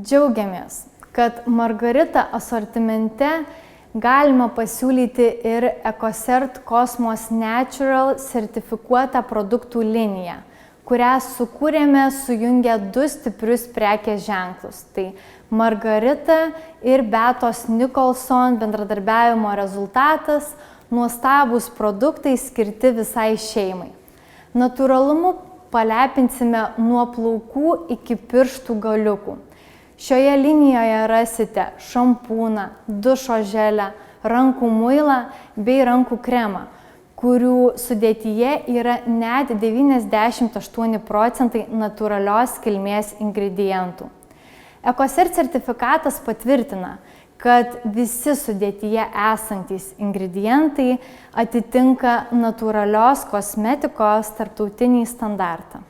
Džiaugiamės, kad Margarita asortimente galima pasiūlyti ir EcoCert Cosmos Natural sertifikuotą produktų liniją, kurią sukūrėme sujungę du stiprius prekės ženklus. Tai Margarita ir Beatos Nicholson bendradarbiavimo rezultatas – nuostabūs produktai skirti visai šeimai. Natūralumu palepinsime nuo plaukų iki pirštų galiukų. Šioje linijoje rasite šampūną, dušo želę, rankų muilą bei rankų kremą, kurių sudėtyje yra net 98% natūralios kilmės ingredientų. EcoCert sertifikatas patvirtina, kad visi sudėtyje esantys ingredientai atitinka natūralios kosmetikos tarptautinį standartą.